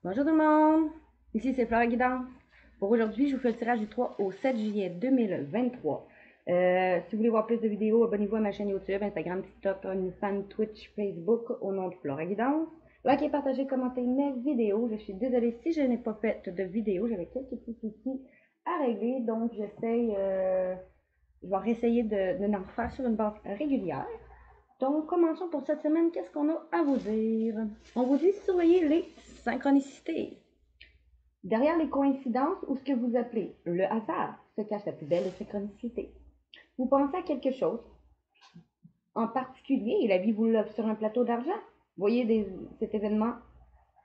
Bonjour tout le monde, ici c'est Fleur Guidance. Pour aujourd'hui, je vous fais le tirage du 3 au 7 juillet 2023. Si vous voulez voir plus de vidéos, abonnez-vous à ma chaîne YouTube, Instagram, TikTok, OnlyFans, Twitch, Facebook au nom de Fleur Guidance. Likez, partagez, commentez mes vidéos. Je suis désolée si je n'ai pas fait de vidéo, j'avais quelques petits soucis à régler, donc je vais réessayer de n'en faire sur une base régulière. Donc, commençons pour cette semaine. Qu'est-ce qu'on a à vous dire? On vous dit surveiller les synchronicités. Derrière les coïncidences ou ce que vous appelez le hasard se cache la plus belle synchronicité. Vous pensez à quelque chose en particulier et la vie vous l'offre sur un plateau d'argent. Voyez cet événement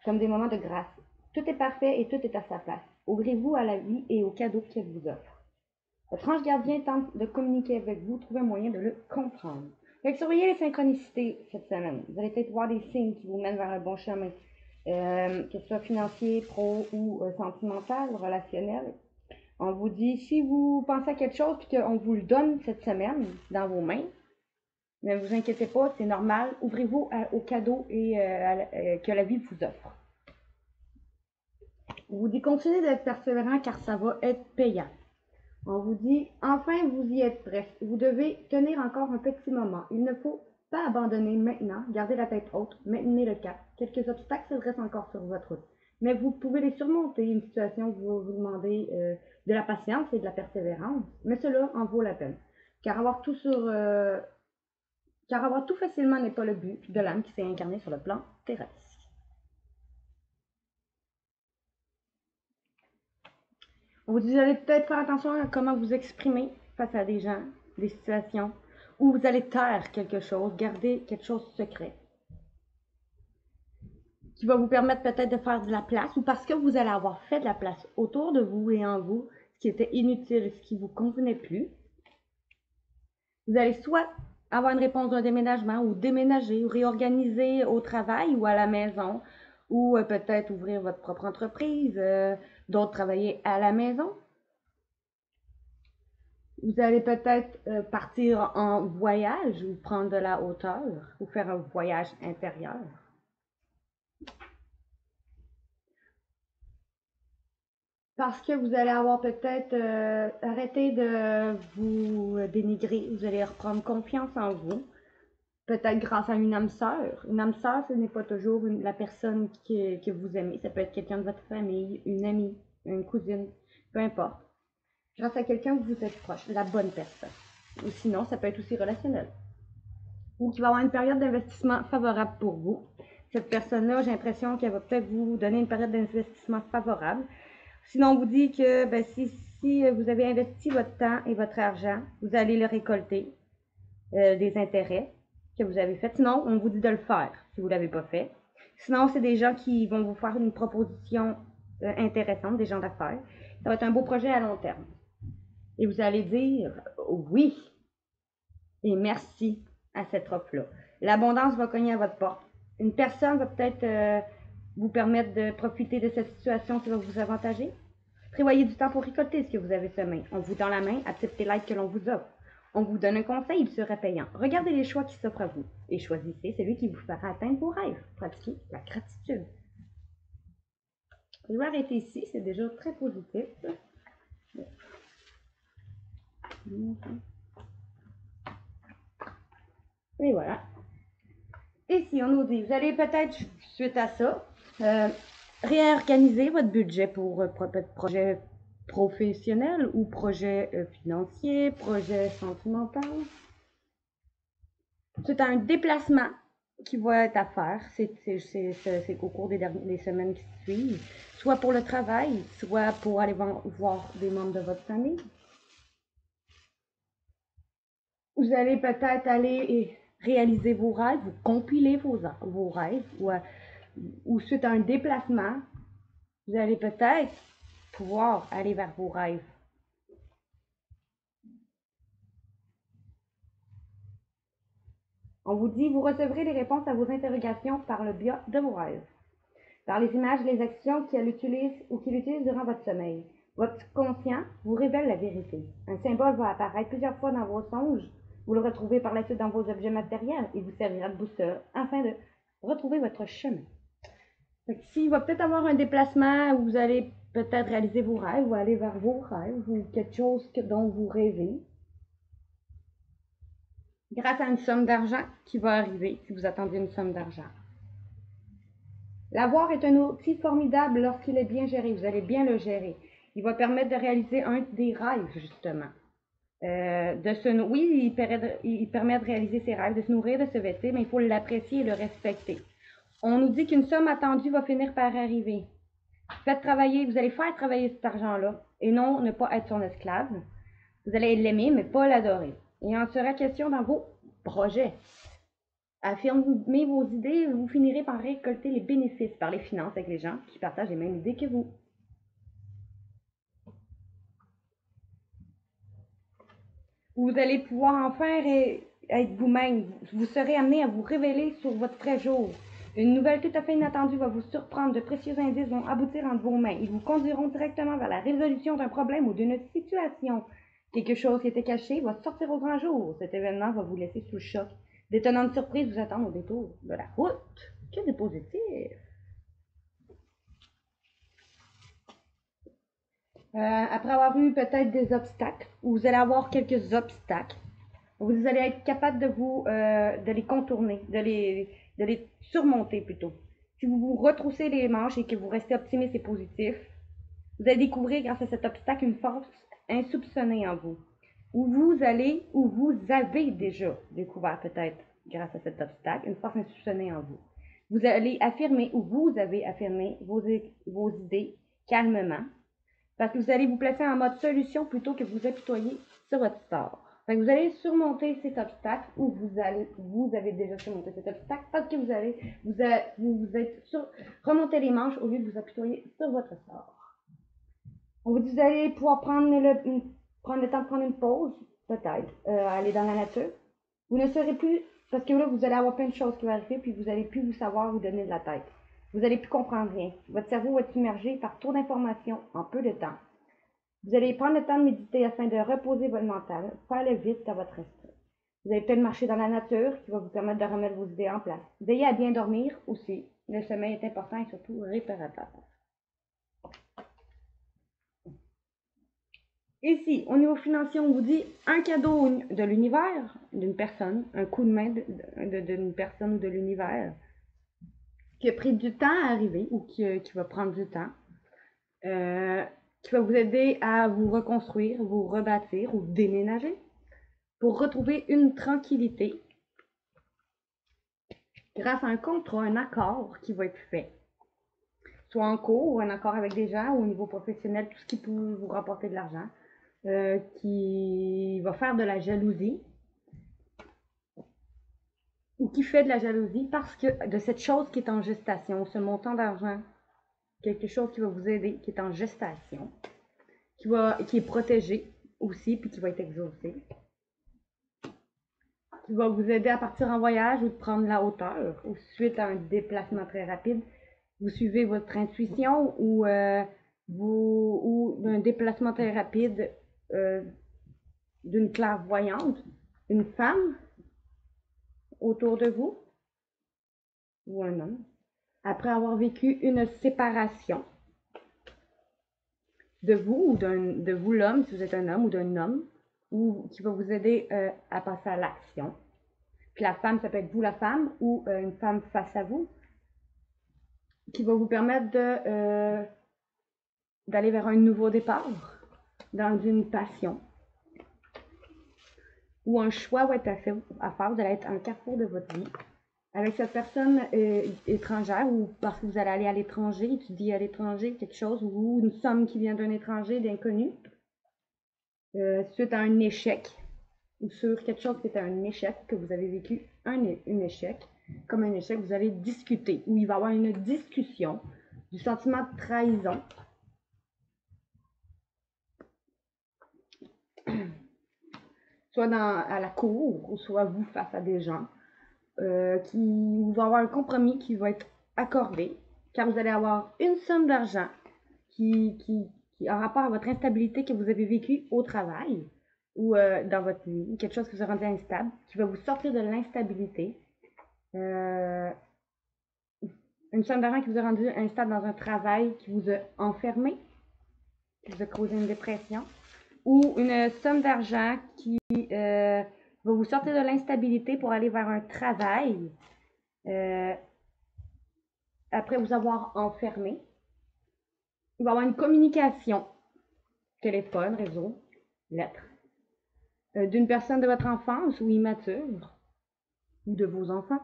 comme des moments de grâce. Tout est parfait et tout est à sa place. Ouvrez-vous à la vie et aux cadeaux qu'elle vous offre. Votre ange gardien tente de communiquer avec vous, trouvez un moyen de le comprendre. Donc, surveillez les synchronicités cette semaine. Vous allez peut-être voir des signes qui vous mènent vers un bon chemin, que ce soit financier, pro ou sentimental, relationnel. On vous dit, si vous pensez à quelque chose et qu'on vous le donne cette semaine dans vos mains, ne vous inquiétez pas, c'est normal. Ouvrez-vous aux cadeaux que la vie vous offre. On vous dit, continuez d'être persévérant car ça va être payant. On vous dit, enfin vous y êtes presque. Vous devez tenir encore un petit moment. Il ne faut pas abandonner maintenant. Gardez la tête haute. Maintenez le cap. Quelques obstacles se dressent encore sur votre route. Mais vous pouvez les surmonter. Une situation où vous vous demandez de la patience et de la persévérance. Mais cela en vaut la peine. Car avoir tout facilement n'est pas le but de l'âme qui s'est incarnée sur le plan terrestre. Vous allez peut-être faire attention à comment vous exprimer face à des gens, des situations, où vous allez taire quelque chose, garder quelque chose secret, qui va vous permettre peut-être de faire de la place, ou parce que vous allez avoir fait de la place autour de vous et en vous, ce qui était inutile, ce qui ne vous convenait plus. Vous allez soit avoir une réponse d'un déménagement, ou déménager, ou réorganiser au travail ou à la maison, ou peut-être ouvrir votre propre entreprise, d'autres travailler à la maison. Vous allez peut-être partir en voyage ou prendre de la hauteur ou faire un voyage intérieur. Parce que vous allez avoir peut-être arrêté de vous dénigrer, vous allez reprendre confiance en vous. Peut-être grâce à une âme sœur. Une âme sœur, ce n'est pas toujours la personne que vous aimez. Ça peut être quelqu'un de votre famille, une amie, une cousine, peu importe. Grâce à quelqu'un que vous êtes proche, la bonne personne. Ou sinon, ça peut être aussi relationnel. Ou qui va avoir une période d'investissement favorable pour vous. Cette personne-là, j'ai l'impression qu'elle va peut-être vous donner une période d'investissement favorable. Sinon, on vous dit que si vous avez investi votre temps et votre argent, vous allez le récolter, des intérêts que vous avez faits. Sinon, on vous dit de le faire si vous ne l'avez pas fait. Sinon, c'est des gens qui vont vous faire une proposition intéressante, des gens d'affaires. Ça va être un beau projet à long terme. Et vous allez dire oui et merci à cette offre-là. L'abondance va cogner à votre porte. Une personne va peut-être vous permettre de profiter de cette situation qui va vous avantager. Prévoyez du temps pour récolter ce que vous avez semé. On vous tend la main, acceptez l'aide que l'on vous offre. On vous donne un conseil, il serait payant. Regardez les choix qui s'offrent à vous et choisissez celui qui vous fera atteindre vos rêves. Pratiquez la gratitude. Je vais arrêter ici, c'est déjà très positif. Et voilà. Et si on nous dit, vous allez peut-être, suite à ça, réorganiser votre budget pour peut-être projet professionnel ou projet financier, projet sentimental. C'est un déplacement qui va être à faire, c'est qu'au cours des semaines qui suivent, soit pour le travail, soit pour aller voir des membres de votre famille. Vous allez peut-être aller réaliser vos rêves, vous compiler vos rêves, ou suite à un déplacement, vous allez peut-être pouvoir aller vers vos rêves. On vous dit, vous recevrez les réponses à vos interrogations par le biais de vos rêves, par les images, les actions qu'il utilise durant votre sommeil. Votre conscient vous révèle la vérité. Un symbole va apparaître plusieurs fois dans vos songes. Vous le retrouvez par la suite dans vos objets matériels et vous servira de boussole afin de retrouver votre chemin. Fait que s'il va peut-être avoir un déplacement où vous allez peut-être réaliser vos rêves ou aller vers vos rêves ou quelque chose dont vous rêvez, grâce à une somme d'argent qui va arriver si vous attendiez une somme d'argent. L'avoir est un outil formidable lorsqu'il est bien géré. Vous allez bien le gérer. Il va permettre de réaliser un des rêves, justement. Oui, il permet de réaliser ses rêves, de se nourrir, de se vêtir, mais il faut l'apprécier et le respecter. On nous dit qu'une somme attendue va finir par arriver. Faites travailler, vous allez faire travailler cet argent-là, et non ne pas être son esclave. Vous allez l'aimer, mais pas l'adorer. Il en sera question dans vos projets. Affirmez vos idées, vous finirez par récolter les bénéfices par les finances avec les gens qui partagent les mêmes idées que vous. Vous allez pouvoir enfin être vous-même. Vous serez amené à vous révéler sur votre vrai jour. Une nouvelle tout à fait inattendue va vous surprendre. De précieux indices vont aboutir entre vos mains. Ils vous conduiront directement vers la résolution d'un problème ou d'une situation. Quelque chose qui était caché va sortir au grand jour. Cet événement va vous laisser sous le choc. D'étonnantes surprises vous attendent au détour de la route. Que de positif! Après avoir eu peut-être des obstacles, ou vous allez avoir quelques obstacles, vous allez être capable de les contourner, de les surmonter plutôt. Si vous vous retroussez les manches et que vous restez optimiste et positif, vous allez découvrir grâce à cet obstacle une force insoupçonnée en vous. Ou vous avez déjà découvert peut-être grâce à cet obstacle une force insoupçonnée en vous. Vous allez affirmer ou vous avez affirmé vos idées calmement, parce que vous allez vous placer en mode solution plutôt que vous apitoyer sur votre sort. Fait que vous allez surmonter cet obstacle ou vous avez déjà surmonté cet obstacle parce que vous êtes remonté les manches au lieu de vous apitoyer sur votre sort. On vous dit que vous allez pouvoir prendre le temps de prendre une pause, peut-être, aller dans la nature. Vous ne serez plus, parce que là, vous allez avoir plein de choses qui vont arriver, puis vous n'allez plus vous savoir vous donner de la tête. Vous n'allez plus comprendre rien. Votre cerveau va être submergé par trop d'informations en peu de temps. Vous allez prendre le temps de méditer afin de reposer votre mental, faire le vide à votre esprit. Vous allez peut-être marcher dans la nature qui va vous permettre de remettre vos idées en place. Veillez à bien dormir aussi. Le sommeil est important et surtout réparateur. Ici, au niveau financier, on vous dit un cadeau de l'univers, d'une personne, un coup de main d'une personne ou de l'univers qui a pris du temps à arriver ou qui va prendre du temps, qui va vous aider à vous reconstruire, vous rebâtir ou déménager pour retrouver une tranquillité grâce à un contrat, un accord qui va être fait, soit en cours ou un accord avec des gens ou au niveau professionnel, tout ce qui peut vous rapporter de l'argent, qui va faire de la jalousie ou qui fait de la jalousie parce que de cette chose qui est en gestation, ce montant d'argent, quelque chose qui va vous aider, qui est en gestation, qui est protégé aussi, puis qui va être exaucé, qui va vous aider à partir en voyage ou de prendre la hauteur, ou suite à un déplacement très rapide. Vous suivez votre intuition ou un déplacement très rapide d'une clairvoyante, une femme autour de vous ou un homme, après avoir vécu une séparation de vous ou de vous l'homme, si vous êtes un homme ou d'un homme, ou qui va vous aider à passer à l'action. Puis la femme, ça peut être vous la femme ou une femme face à vous, qui va vous permettre d'aller vers un nouveau départ, dans une passion, ou un choix va être à faire. Vous allez être à un carrefour de votre vie avec cette personne étrangère ou parce que vous allez aller à l'étranger, étudier à l'étranger quelque chose ou une somme qui vient d'un étranger, d'inconnu, suite à un échec ou sur quelque chose qui est un échec, que vous avez vécu un échec, comme un échec, vous allez discuter ou il va y avoir une discussion du sentiment de trahison. Soit à la cour ou soit vous face à des gens. Vous va avoir un compromis qui va être accordé, car vous allez avoir une somme d'argent qui a rapport à votre instabilité que vous avez vécue au travail ou dans votre vie, quelque chose qui vous a rendu instable, qui va vous sortir de l'instabilité. Une somme d'argent qui vous a rendu instable dans un travail qui vous a enfermé, qui vous a causé une dépression. Ou une somme d'argent qui va vous sortir de l'instabilité pour aller vers un travail après vous avoir enfermé. Il va y avoir une communication, téléphone, réseau, lettre, d'une personne de votre enfance ou immature, ou de vos enfants,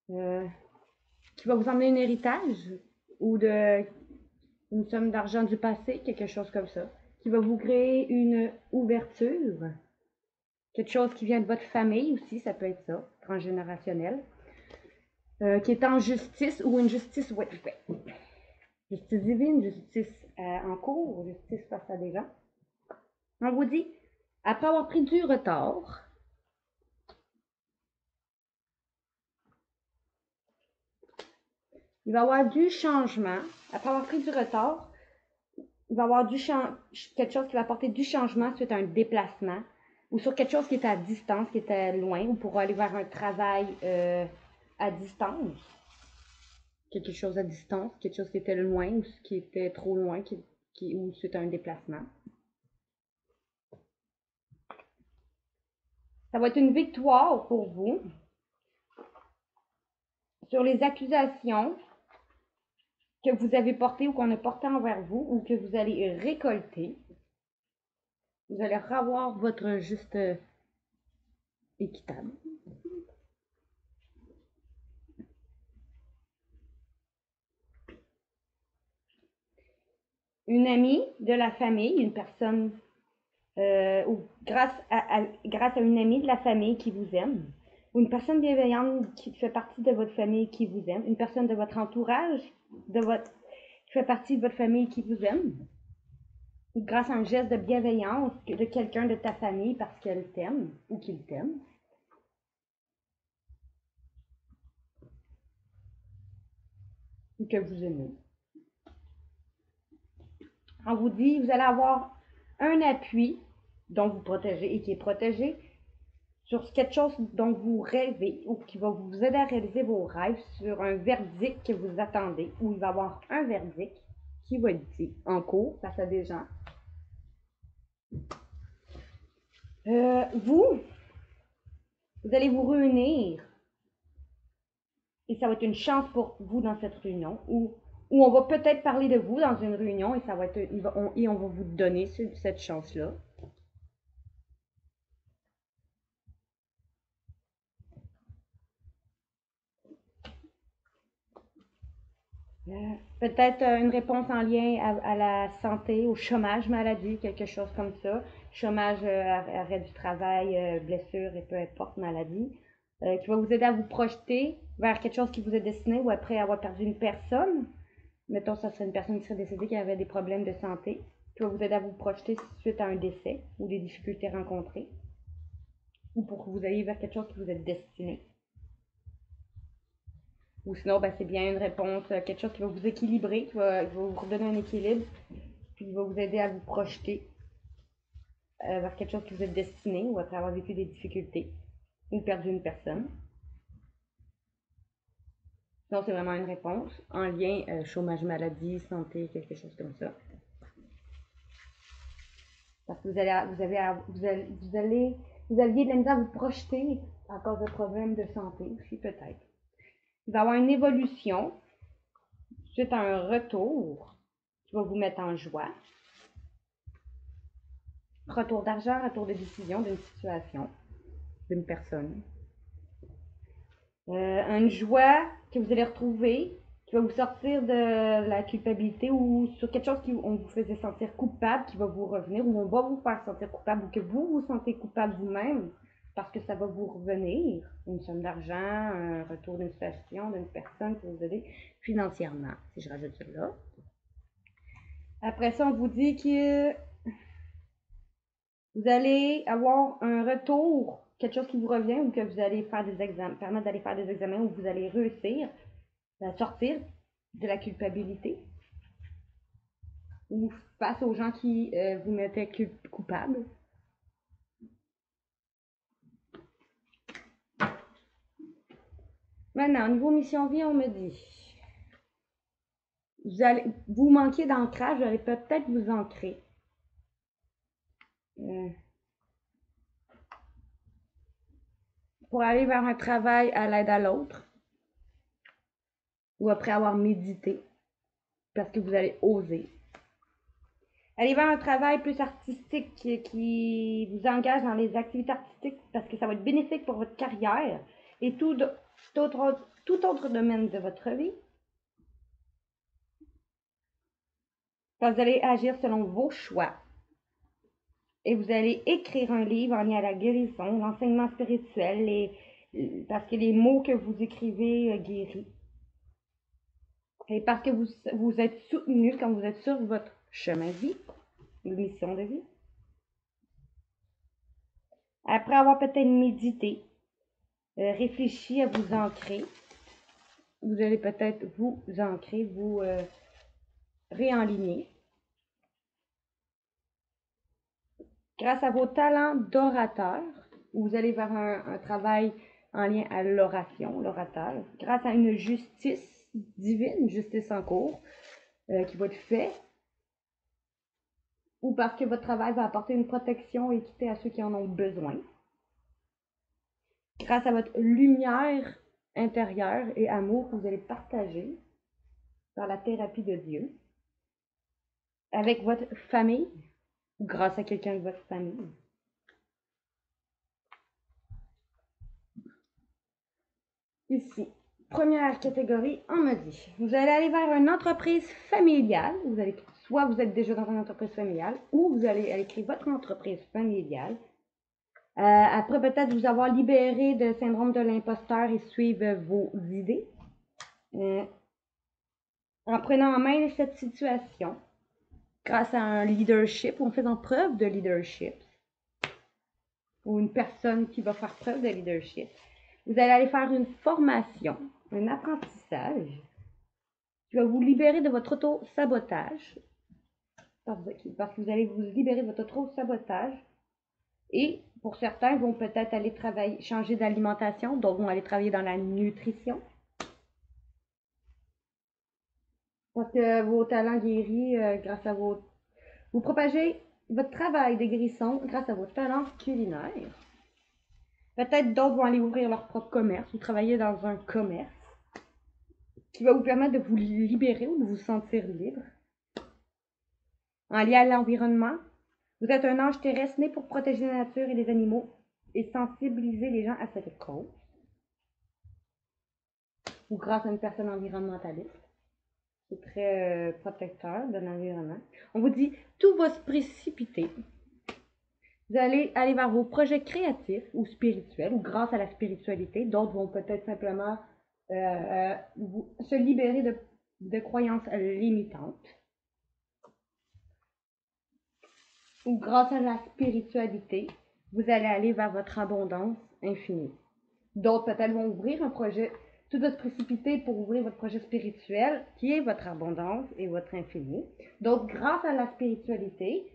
qui va vous emmener un héritage, ou une somme d'argent du passé, quelque chose comme ça, qui va vous créer une ouverture, quelque chose qui vient de votre famille aussi, ça peut être ça, transgénérationnel, qui est en justice ou une justice justice divine, justice en cours, justice face à des gens. On vous dit, après avoir pris du retard, il va y avoir du changement. Après avoir pris du retard, il va y avoir quelque chose qui va apporter du changement suite à un déplacement ou sur quelque chose qui était à distance, qui était loin, ou pour aller vers un travail à distance. Quelque chose à distance, quelque chose qui était loin ou qui était trop loin, ou suite à un déplacement. Ça va être une victoire pour vous sur les accusations que vous avez portées ou qu'on a portées envers vous ou que vous allez récolter. Vous allez revoir votre juste équitable. Une amie de la famille, une personne, ou grâce à une amie de la famille qui vous aime, ou une personne bienveillante qui fait partie de votre famille qui vous aime, une personne de votre entourage, qui fait partie de votre famille qui vous aime, ou grâce à un geste de bienveillance de quelqu'un de ta famille parce qu'elle t'aime ou qu'il t'aime. Ou que vous aimez. On vous dit, vous allez avoir un appui dont vous protégez et qui est protégé sur quelque chose dont vous rêvez ou qui va vous aider à réaliser vos rêves, sur un verdict que vous attendez, où il va y avoir un verdict qui va être dit en cours face à des gens. Vous allez vous réunir et ça va être une chance pour vous dans cette réunion où on va peut-être parler de vous dans une réunion et ça va être et on va vous donner cette chance-là. Peut-être une réponse en lien à la santé, au chômage, maladie, quelque chose comme ça. Chômage, arrêt du travail, blessure et peu importe, maladie. Qui va vous aider à vous projeter vers quelque chose qui vous est destiné ou après avoir perdu une personne. Mettons, ça serait une personne qui serait décédée qui avait des problèmes de santé. Qui va vous aider à vous projeter suite à un décès ou des difficultés rencontrées. Ou pour que vous ayez vers quelque chose qui vous est destiné. Ou sinon, ben, c'est bien une réponse, quelque chose qui va vous équilibrer, qui va vous redonner un équilibre, puis qui va vous aider à vous projeter vers quelque chose qui vous est destiné ou après avoir vécu des difficultés ou perdu une personne. Sinon, c'est vraiment une réponse en lien chômage, maladie, santé, quelque chose comme ça. Parce que vous aviez de la misère à vous projeter à cause de problèmes de santé aussi, peut-être. Il va y avoir une évolution suite à un retour qui va vous mettre en joie. Retour d'argent, retour de décision d'une situation, d'une personne. Une joie que vous allez retrouver, qui va vous sortir de la culpabilité ou sur quelque chose qu'on vous faisait sentir coupable, qui va vous revenir, ou on va vous faire sentir coupable, ou que vous vous sentez coupable vous-même, parce que ça va vous revenir. Une somme d'argent, un retour d'une situation, d'une personne qui va vous aider financièrement, si je rajoute ça là. Après ça, on vous dit que vous allez avoir un retour, quelque chose qui vous revient ou que vous allez faire des examens, permettre d'aller faire des examens où vous allez réussir à sortir de la culpabilité ou face aux gens qui vous mettaient coupable. Maintenant, au niveau mission vie, on me dit, vous manquez d'ancrage, vous allez peut-être vous ancrer. Pour aller vers un travail à l'aide à l'autre, ou après avoir médité, parce que vous allez oser. Aller vers un travail plus artistique qui vous engage dans les activités artistiques, parce que ça va être bénéfique pour votre carrière et tout autre domaine de votre vie. Vous allez agir selon vos choix. Et vous allez écrire un livre en lien à la guérison, l'enseignement spirituel, parce que les mots que vous écrivez guérissent. Et parce que vous êtes soutenu quand vous êtes sur votre chemin de vie, une mission de vie. Après avoir peut-être médité, réfléchi à vous ancrer, vous allez peut-être vous ancrer, vous réaligner. Grâce à vos talents d'orateur, vous allez vers un travail en lien à l'oration, l'orateur, grâce à une justice divine, une justice en cours, qui va être faite, ou parce que votre travail va apporter une protection et équité à ceux qui en ont besoin. Grâce à votre lumière intérieure et amour que vous allez partager dans la thérapie de Dieu, avec votre famille, ou grâce à quelqu'un de votre famille. Ici, première catégorie, on me dit, vous allez aller vers une entreprise familiale, soit vous êtes déjà dans une entreprise familiale, ou vous allez aller créer votre entreprise familiale. Après peut-être vous avoir libéré de syndrome de l'imposteur et suivre vos idées. En prenant en main cette situation, grâce à un leadership, ou en faisant preuve de leadership, ou une personne qui va faire preuve de leadership, vous allez aller faire une formation, un apprentissage qui va vous libérer de votre auto-sabotage, parce que vous allez vous libérer de votre auto-sabotage. Et pour certains, vont peut-être aller travailler, changer d'alimentation, d'autres vont aller travailler dans la nutrition. Parce que vos talents guéris, grâce à vous propagez votre travail de guérison grâce à vos talents culinaires. Peut-être d'autres vont aller ouvrir leur propre commerce ou travailler dans un commerce qui va vous permettre de vous libérer ou de vous sentir libre. En lien à l'environnement, vous êtes un ange terrestre né pour protéger la nature et les animaux et sensibiliser les gens à cette cause. Ou grâce à une personne environnementaliste. C'est très protecteur de l'environnement. On vous dit, tout va se précipiter. Vous allez aller vers vos projets créatifs ou spirituels, ou grâce à la spiritualité. D'autres vont peut-être simplement se libérer de croyances limitantes. Ou grâce à la spiritualité, vous allez aller vers votre abondance infinie. D'autres peut-être vont ouvrir un projet. Tout va se précipiter pour ouvrir votre projet spirituel, qui est votre abondance et votre infini. Donc, grâce à la spiritualité,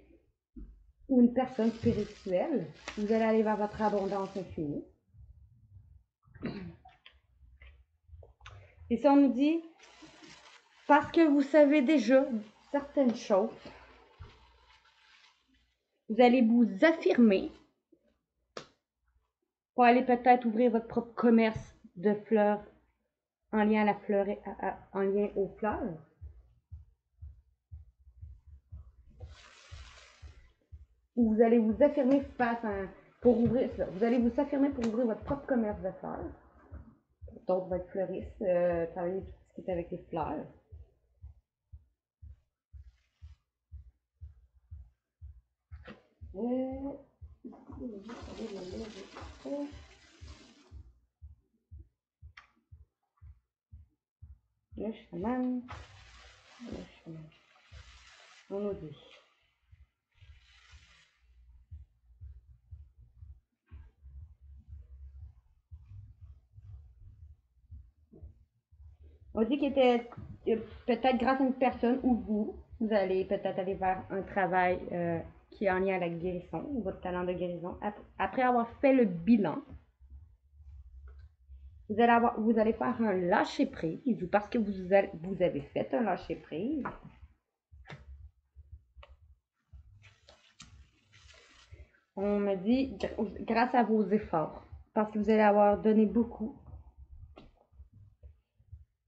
ou une personne spirituelle, vous allez aller vers votre abondance infinie. Et ça, on nous dit, parce que vous savez déjà certaines choses, vous allez vous affirmer pour aller peut-être ouvrir votre propre commerce de fleurs en lien à la fleur et en lien aux fleurs. Ou vous allez vous affirmer vous allez vous affirmer pour ouvrir votre propre commerce de fleurs. D'autres vont être fleuristes, travailler tout ce qui est avec les fleurs. Le chaman. On nous dit. On dit qu'il était peut-être grâce à une personne ou vous allez peut-être aller vers un travail qui est en lien à la guérison, votre talent de guérison. Après avoir fait le bilan, Vous allez faire un lâcher prise, ou parce que vous avez fait un lâcher prise. On me dit grâce à vos efforts, parce que vous allez avoir donné beaucoup.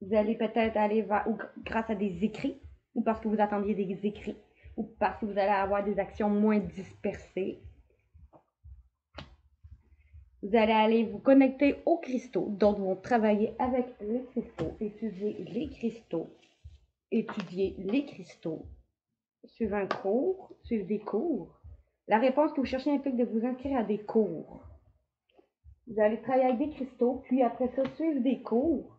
Vous allez peut-être aller vers, ou grâce à des écrits, ou parce que vous attendiez des écrits, ou parce que vous allez avoir des actions moins dispersées. Vous allez aller vous connecter aux cristaux, d'autres vont travailler avec les cristaux, étudier les cristaux, suivre un cours, suivre des cours. La réponse que vous cherchez implique de vous inscrire à des cours. Vous allez travailler avec des cristaux, puis après ça, suivre des cours.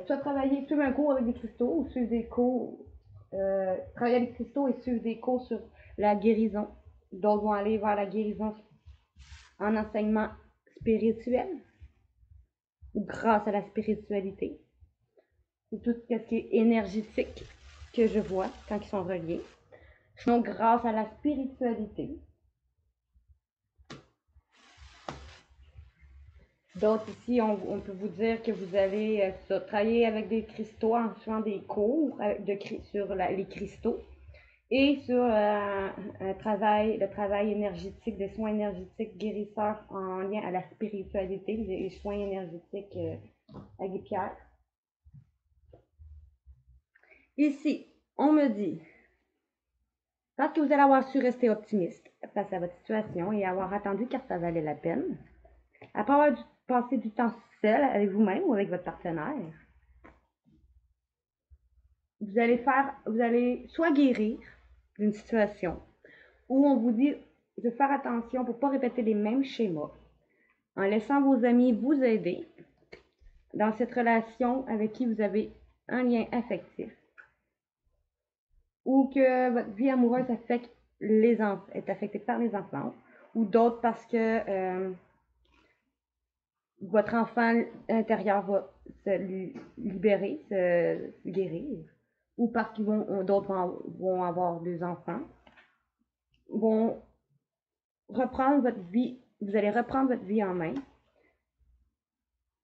Soit travailler, suivre un cours avec des cristaux, ou suivre des cours, travailler avec des cristaux et suivre des cours sur la guérison. D'autres vont aller vers la guérison en enseignement spirituel, ou grâce à la spiritualité. C'est tout ce qui est énergétique que je vois quand ils sont reliés. Sinon, grâce à la spiritualité. D'autres ici, on peut vous dire que vous allez travailler avec des cristaux en suivant des cours sur les cristaux et sur le travail énergétique, des soins énergétiques guérisseurs en lien à la spiritualité, des soins énergétiques avec des pierres. Ici, on me dit, parce que vous allez avoir su rester optimiste face à votre situation et avoir attendu car ça valait la peine, après avoir passé du temps seul avec vous-même ou avec votre partenaire, vous allez soit guérir d'une situation où on vous dit de faire attention pour ne pas répéter les mêmes schémas, en laissant vos amis vous aider dans cette relation avec qui vous avez un lien affectif, ou que votre vie amoureuse est affectée par les enfants, ou d'autres parce que votre enfant intérieur va se libérer, se guérir, ou parce qu'ils d'autres vont avoir des enfants, vont reprendre votre vie, vous allez reprendre votre vie en main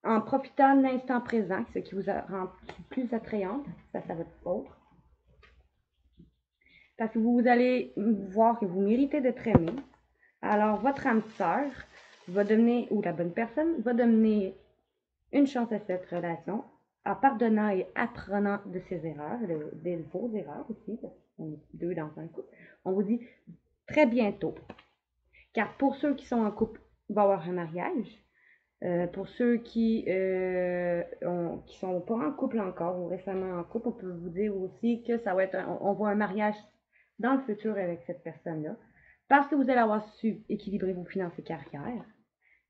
en profitant de l'instant présent, ce qui vous rend plus attrayante face à votre autre. Parce que vous allez voir que vous méritez d'être aimé. Alors, votre âme sœur va devenir, ou la bonne personne, va donner une chance à cette relation en pardonnant et apprenant de ses erreurs, de vos erreurs aussi, parce qu'on est deux dans un couple. On vous dit très bientôt. Car pour ceux qui sont en couple, il va y avoir un mariage. Pour ceux qui sont pas en couple encore ou récemment en couple, on peut vous dire aussi que ça va être on voit un mariage dans le futur avec cette personne-là. Parce que vous allez avoir su équilibrer vos finances et carrière.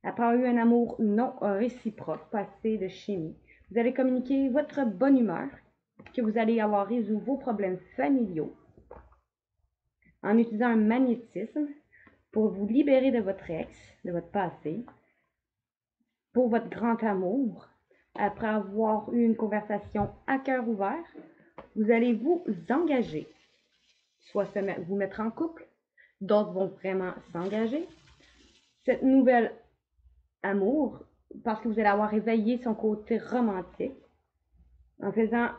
Après avoir eu un amour non réciproque, passé de chimie, vous allez communiquer votre bonne humeur, que vous allez avoir résolu vos problèmes familiaux en utilisant un magnétisme pour vous libérer de votre ex, de votre passé, pour votre grand amour. Après avoir eu une conversation à cœur ouvert, vous allez vous engager, soit vous mettre en couple, d'autres vont vraiment s'engager. Cette nouvelle amour, parce que vous allez avoir éveillé son côté romantique, en faisant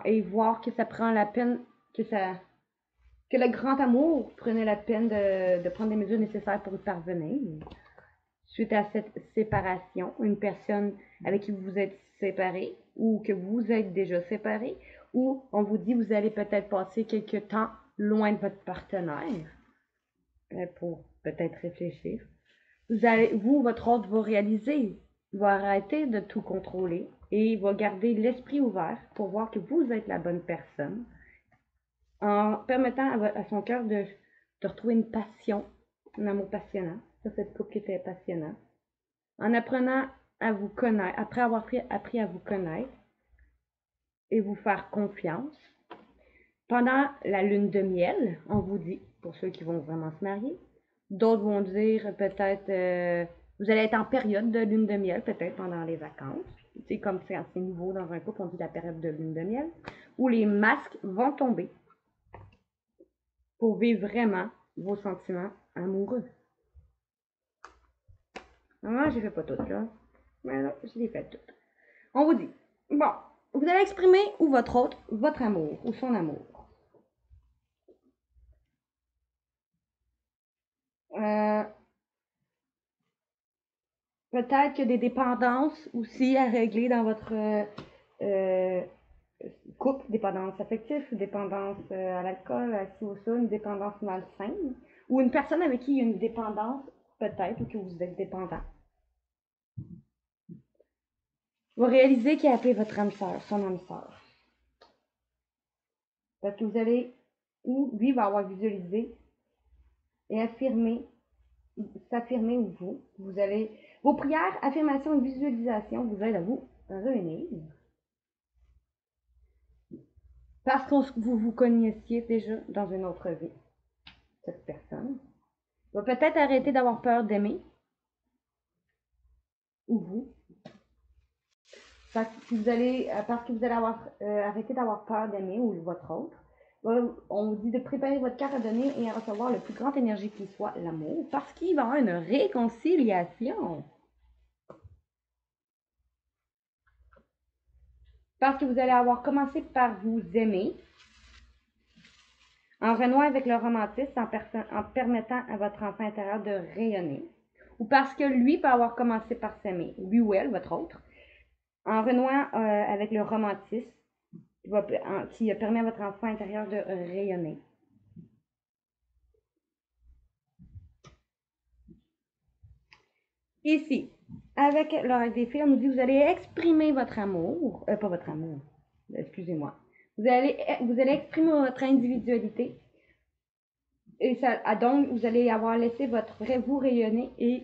et voir que ça prend la peine, que le grand amour prenait la peine de prendre les mesures nécessaires pour y parvenir. Suite à cette séparation, une personne avec qui vous vous êtes séparé ou que vous êtes déjà séparé, ou on vous dit vous allez peut-être passer quelques temps loin de votre partenaire pour peut-être réfléchir. Votre autre va réaliser, va arrêter de tout contrôler et va garder l'esprit ouvert pour voir que vous êtes la bonne personne en permettant à son cœur de retrouver une passion, un amour passionnant. Ça, cette couple qui était passionnant. En apprenant à vous connaître, après avoir appris à vous connaître et vous faire confiance. Pendant la lune de miel, on vous dit, pour ceux qui vont vraiment se marier, d'autres vont dire peut-être, vous allez être en période de lune de miel, peut-être pendant les vacances. C'est comme c'est assez nouveau dans un couple, on dit la période de lune de miel, où les masques vont tomber pour vivre vraiment vos sentiments amoureux. Moi, j'ai fait pas tout là. Voilà, je l'ai fait toutes. On vous dit, bon, vous allez exprimer ou votre autre, votre amour ou son amour. Peut-être qu'il y a des dépendances aussi à régler dans votre euh, couple, dépendance affective, dépendance à l'alcool, à ci ou ça, une dépendance malsaine, ou une personne avec qui il y a une dépendance, peut-être, ou que vous êtes dépendant. Vous réalisez qu'il a appelé votre âme sœur, son âme sœur. Parce que vous allez, ou lui va avoir visualisé et affirmé, s'affirmer ou vous allez, vos prières, affirmations et visualisations vous aident à vous réunir. Parce que vous vous connaissiez déjà dans une autre vie, cette personne. Il va peut-être arrêter d'avoir peur d'aimer, ou vous. Parce que vous allez avoir arrêté d'avoir peur d'aimer, ou votre autre. On vous dit de préparer votre carte à donner et à recevoir le plus grande énergie qui soit, l'amour, parce qu'il va y avoir une réconciliation. Parce que vous allez avoir commencé par vous aimer, en renouant avec le romantisme, en permettant à votre enfant intérieur de rayonner. Ou parce que lui peut avoir commencé par s'aimer, lui ou elle, votre autre, en renouant avec le romantisme, qui permet à votre enfant intérieur de rayonner. Ici, avec l'oracle des fées, on nous dit que vous allez exprimer votre amour, pas votre amour, excusez-moi. Vous allez exprimer votre individualité. Et ça, donc, vous allez avoir laissé votre vrai vous rayonner et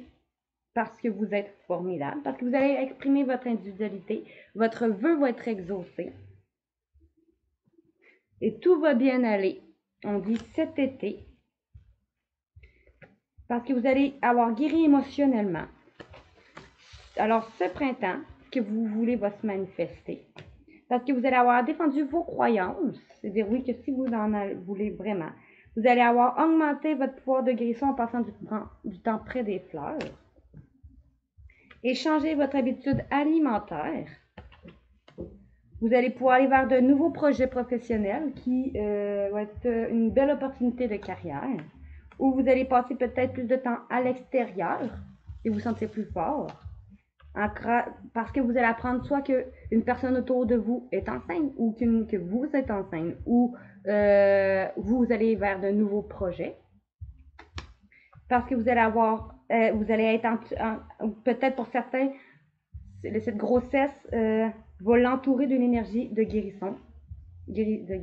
parce que vous êtes formidable, parce que vous allez exprimer votre individualité, votre vœu va être exaucé. Et tout va bien aller. On dit cet été. Parce que vous allez avoir guéri émotionnellement. Alors, ce printemps, ce que vous voulez va se manifester. Parce que vous allez avoir défendu vos croyances. C'est-à-dire, oui, que si vous en voulez vraiment, vous allez avoir augmenté votre pouvoir de guérison en passant du temps près des fleurs. Et changer votre habitude alimentaire. Vous allez pouvoir aller vers de nouveaux projets professionnels qui vont être une belle opportunité de carrière. Ou vous allez passer peut-être plus de temps à l'extérieur et vous sentir plus fort. Parce que vous allez apprendre soit qu'une personne autour de vous est enceinte ou que vous êtes enceinte ou vous allez vers de nouveaux projets. Parce que vous allez avoir, vous allez être peut-être pour certains, cette grossesse va l'entourer d'une énergie de guérison, guérisseur,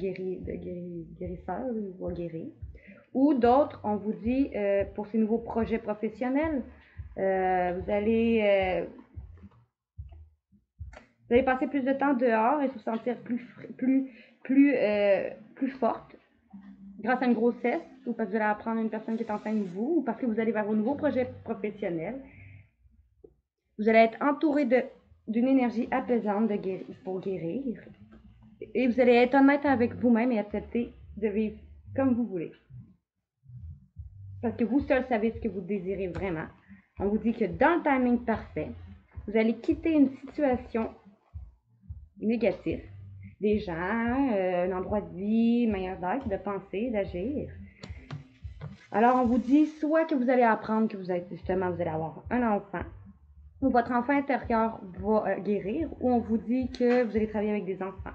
va guérir. Ou d'autres, on vous dit, pour ces nouveaux projets professionnels, vous allez passer plus de temps dehors et se sentir plus forte grâce à une grossesse, ou parce que vous allez apprendre à une personne qui est enceinte de vous, ou parce que vous allez vers vos nouveaux projets professionnels. Vous allez être entouré d'une énergie apaisante pour guérir. Et vous allez être honnête avec vous-même et accepter de vivre comme vous voulez. Parce que vous seul savez ce que vous désirez vraiment. On vous dit que dans le timing parfait, vous allez quitter une situation négative, des gens, un endroit de vie, une manière d'être, de penser, d'agir. Alors on vous dit soit que vous allez apprendre que vous allez avoir un enfant, ou votre enfant intérieur va guérir, ou on vous dit que vous allez travailler avec des enfants.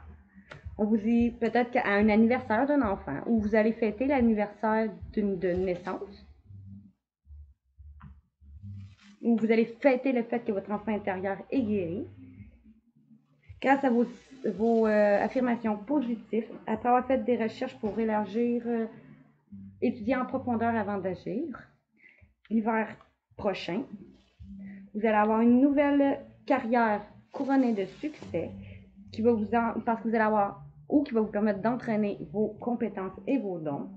On vous dit peut-être qu'à un anniversaire d'un enfant, ou vous allez fêter l'anniversaire de naissance, ou vous allez fêter le fait que votre enfant intérieur est guéri, grâce à vos affirmations positives, après avoir fait des recherches pour élargir, étudier en profondeur avant d'agir. L'hiver prochain, vous allez avoir une nouvelle carrière couronnée de succès parce que vous allez avoir ou qui va vous permettre d'entraîner vos compétences et vos dons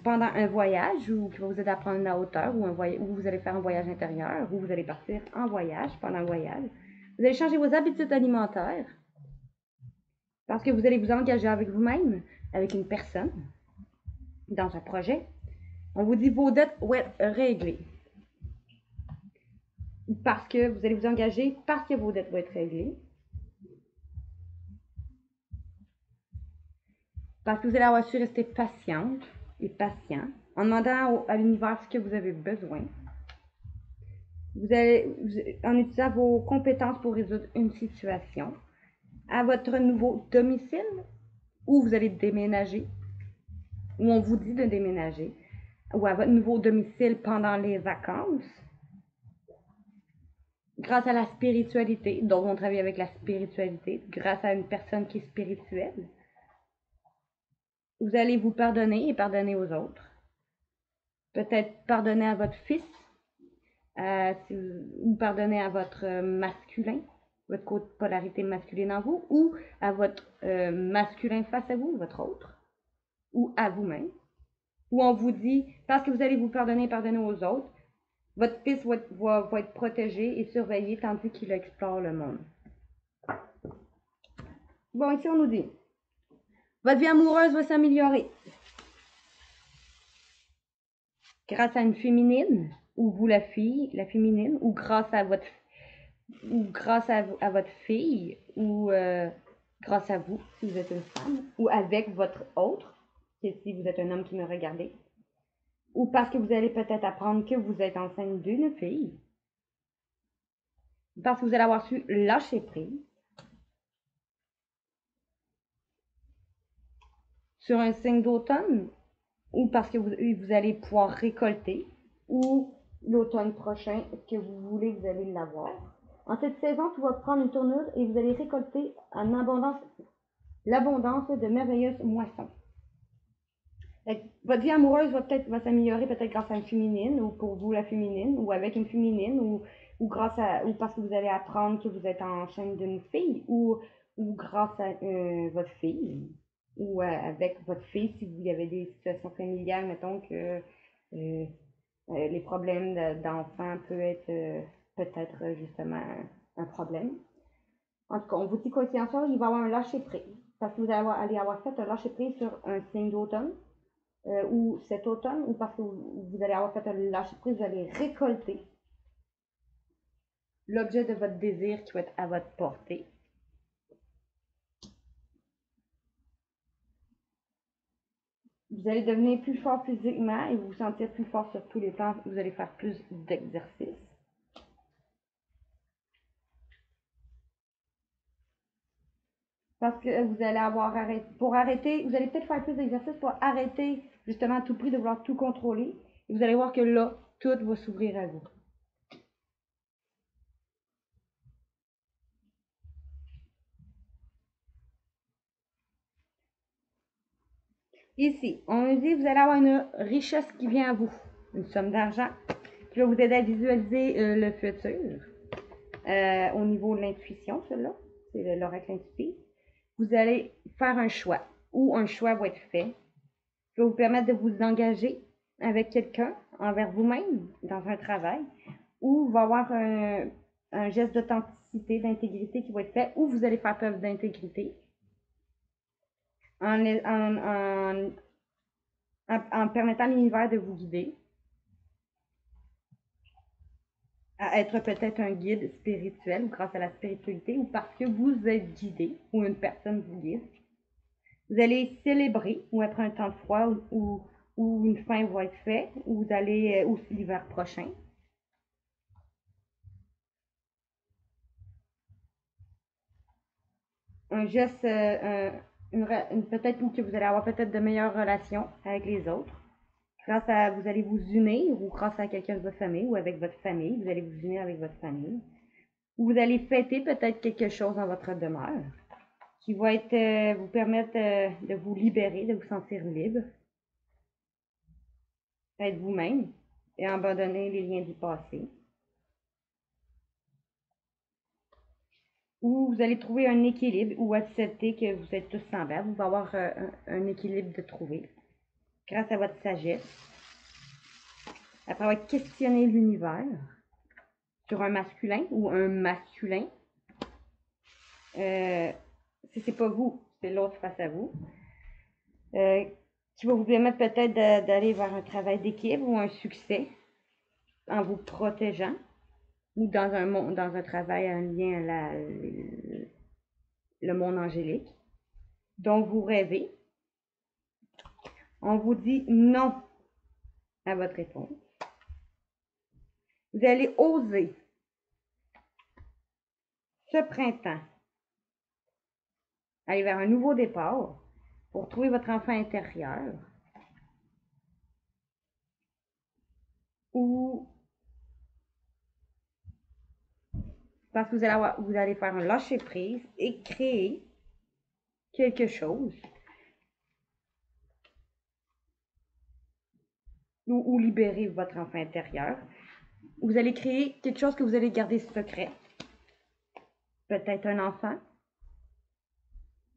pendant un voyage ou qui va vous aider à prendre la hauteur ou vous allez faire un voyage intérieur ou vous allez partir en voyage pendant un voyage. Vous allez changer vos habitudes alimentaires parce que vous allez vous engager avec vous-même, avec une personne, dans un projet. On vous dit vos dettes vont être réglées. parce que vous allez vous engager, parce que vos dettes vont être réglées, parce que vous allez avoir su rester patiente et patient en demandant à l'univers ce que vous avez besoin. En utilisant vos compétences pour résoudre une situation, à votre nouveau domicile, où vous allez déménager, où on vous dit de déménager, ou à votre nouveau domicile pendant les vacances, grâce à la spiritualité, donc on travaille avec la spiritualité, grâce à une personne qui est spirituelle, vous allez vous pardonner et pardonner aux autres. Peut-être pardonner à votre fils, si vous pardonnez à votre masculin, votre polarité masculine en vous, ou à votre masculin face à vous, votre autre, ou à vous-même, où on vous dit, parce que vous allez vous pardonner et pardonner aux autres, votre fils va être protégé et surveillé tandis qu'il explore le monde. Bon, ici on nous dit, votre vie amoureuse va s'améliorer grâce à une féminine, ou vous la fille, la féminine, ou grâce à votre fille, ou grâce à vous, si vous êtes une femme, ou avec votre autre, si vous êtes un homme qui me regardez, ou parce que vous allez peut-être apprendre que vous êtes enceinte d'une fille, parce que vous allez avoir su lâcher prise sur un signe d'automne, ou parce que vous allez pouvoir récolter, ou l'automne prochain que vous voulez, vous allez l'avoir. En cette saison, tout va prendre une tournure et vous allez récolter en abondance l'abondance de merveilleuses moissons. Votre vie amoureuse va s'améliorer peut-être grâce à une féminine, ou pour vous la féminine, ou avec une féminine, ou grâce à, ou parce que vous allez apprendre que vous êtes enceinte d'une fille, ou grâce à votre fille, ou avec votre fille si vous y avez des situations familiales, mettons que les problèmes d'enfants peuvent être peut-être justement un problème. En tout cas, on vous dit quoi qu'il en soit, il va y avoir un lâcher prise. Parce que vous allez avoir fait un lâcher prise sur un signe d'automne, ou cet automne, ou parce que vous allez avoir fait un lâcher prise, vous allez récolter l'objet de votre désir qui va être à votre portée. Vous allez devenir plus fort physiquement et vous sentir plus fort sur tous les plans. Vous allez faire plus d'exercices. Parce que vous allez avoir arrêté. Pour arrêter, vous allez peut-être faire plus d'exercices pour arrêter justement à tout prix de vouloir tout contrôler. Et vous allez voir que là, tout va s'ouvrir à vous. Ici, on nous dit que vous allez avoir une richesse qui vient à vous, une somme d'argent qui va vous aider à visualiser le futur au niveau de l'intuition, celle-là, c'est l'oracle intuitif. Vous allez faire un choix ou un choix va être fait qui va vous permettre de vous engager avec quelqu'un envers vous-même dans un travail ou va avoir un geste d'authenticité, d'intégrité qui va être fait ou vous allez faire preuve d'intégrité en permettant à l'univers de vous guider, à être peut-être un guide spirituel ou grâce à la spiritualité ou parce que vous êtes guidé ou une personne vous guide. Vous allez célébrer ou être un temps froid où une fin va être faite ou vous allez l'hiver prochain. Un geste, peut-être que vous allez avoir peut-être de meilleures relations avec les autres. Grâce à, vous allez vous unir ou grâce à quelqu'un de votre famille ou avec votre famille, vous allez vous unir avec votre famille. Ou vous allez fêter peut-être quelque chose dans votre demeure qui va être, vous permettre de vous libérer, de vous sentir libre, être vous-même et abandonner les liens du passé. Ou vous allez trouver un équilibre ou accepter que vous êtes tous semblables. Vous allez avoir un équilibre de trouver grâce à votre sagesse. Après avoir questionné l'univers sur un masculin ou un masculin, si c'est pas vous, c'est l'autre face à vous, qui va vous permettre peut-être d'aller vers un travail d'équipe ou un succès en vous protégeant ou dans un monde, dans un travail en lien à le monde angélique dont vous rêvez. On vous dit non à votre réponse. Vous allez oser ce printemps aller vers un nouveau départ pour trouver votre enfant intérieur ou parce que vous allez faire un lâcher prise et créer quelque chose ou libérer votre enfant intérieur. Vous allez créer quelque chose que vous allez garder secret. Peut-être un enfant,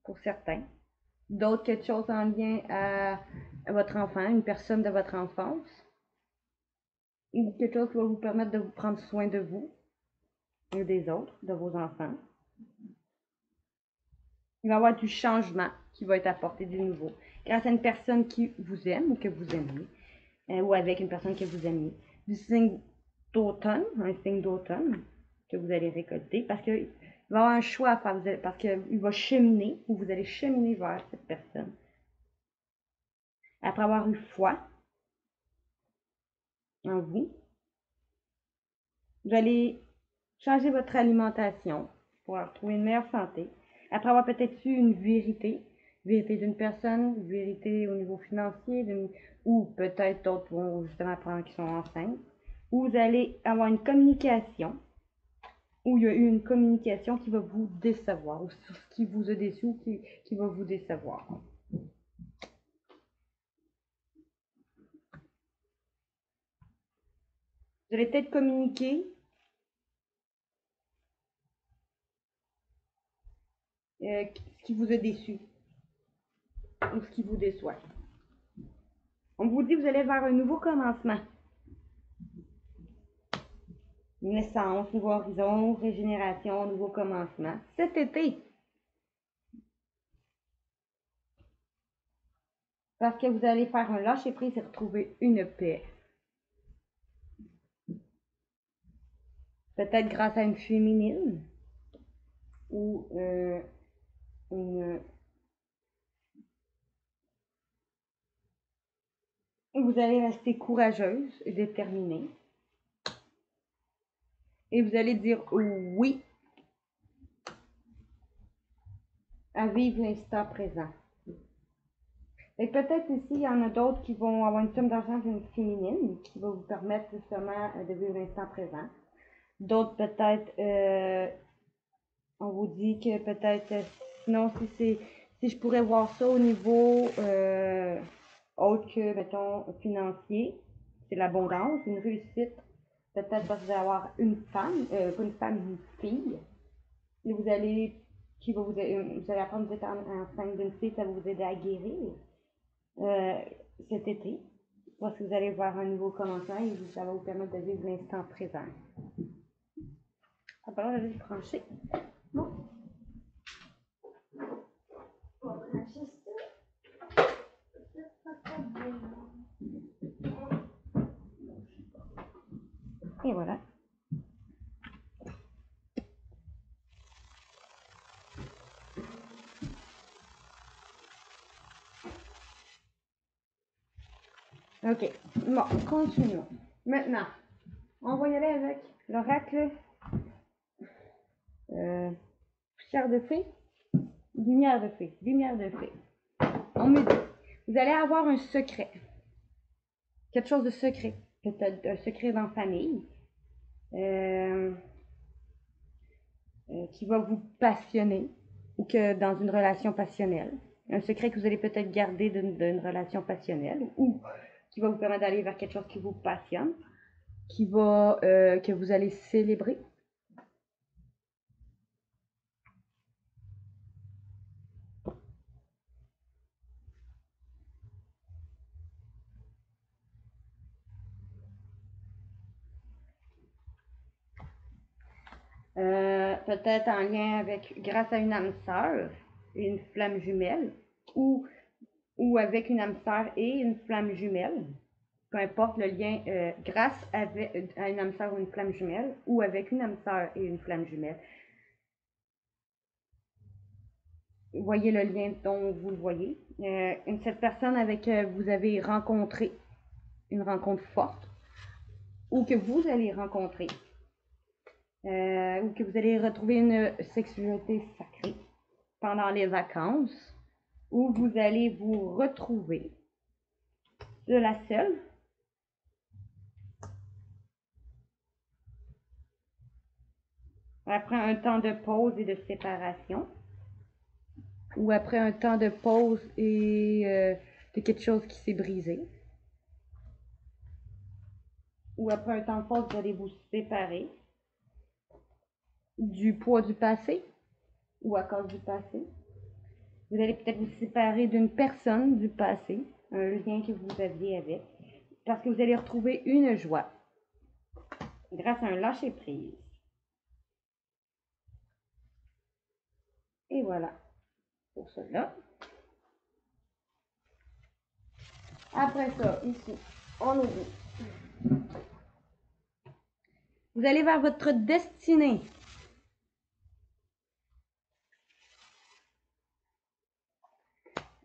pour certains. D'autres, quelque chose en lien à votre enfant, une personne de votre enfance. Ou quelque chose qui va vous permettre de vous prendre soin de vous et des autres, de vos enfants. Il va y avoir du changement qui va être apporté du nouveau grâce à une personne qui vous aime ou que vous aimez, ou avec une personne que vous aimez. Du signe d'automne, un signe d'automne que vous allez récolter parce qu'il va y avoir un choix à faire, parce qu'il va cheminer ou vous allez cheminer vers cette personne. Après avoir eu foi en vous, vous allez changer votre alimentation pour trouver une meilleure santé. Après avoir peut-être eu une vérité d'une personne, vérité au niveau financier, ou peut-être d'autres vont justement apprendre qu'ils sont enceintes, ou vous allez avoir une communication, où il y a eu une communication qui va vous décevoir, ou sur ce qui vous a déçu, ou qui va vous décevoir. Vous allez peut-être communiquer ce qui vous a déçu, ou ce qui vous déçoit. On vous dit que vous allez vers un nouveau commencement. Naissance, nouveau horizon, régénération, nouveau commencement. Cet été. Parce que vous allez faire un lâcher prise et retrouver une paix. Peut-être grâce à une féminine ou vous allez rester courageuse et déterminée. Et vous allez dire oui à vivre l'instant présent. Et peut-être ici, il y en a d'autres qui vont avoir une somme d'argent féminine qui va vous permettre justement de vivre l'instant présent. D'autres peut-être, on vous dit que peut-être, sinon si je pourrais voir ça au niveau autre que, mettons, financier, c'est l'abondance, une réussite, peut-être parce que vous allez avoir une femme, pas une femme, une fille, et vous allez apprendre à vous être enceinte d'une fille, ça va vous aider à guérir cet été, parce que vous allez voir un nouveau commencement et ça va vous permettre de vivre l'instant présent. Alors, je vais le brancher. Bon. On va brancher ça. Et voilà. Ok, bon, continuons. Maintenant, on va y aller avec l'oracle poussière de fée, lumière de fée, lumière de fée. On me dit, vous allez avoir un secret, quelque chose de secret, peut-être un secret dans la famille, qui va vous passionner, ou que dans une relation passionnelle. Un secret que vous allez peut-être garder d'une relation passionnelle, ou qui va vous permettre d'aller vers quelque chose qui vous passionne, que vous allez célébrer. Peut-être en lien avec, grâce à une âme sœur et une flamme jumelle, ou avec une âme sœur et une flamme jumelle. peu importe le lien, grâce à une âme sœur ou une flamme jumelle, ou avec une âme sœur et une flamme jumelle. Vous voyez le lien dont vous le voyez. Cette personne avec vous avez rencontré une rencontre forte, ou que vous allez rencontrer, ou que vous allez retrouver une sexualité sacrée pendant les vacances, où vous allez vous retrouver de la seule. Après un temps de pause et de séparation, ou après un temps de pause et de quelque chose qui s'est brisé, ou après un temps de pause, vous allez vous séparer du poids du passé, ou à cause du passé. Vous allez peut-être vous séparer d'une personne du passé, un lien que vous aviez avec, parce que vous allez retrouver une joie grâce à un lâcher-prise. Et voilà pour cela. Après ça, ici, on oublie. Vous allez vers votre destinée.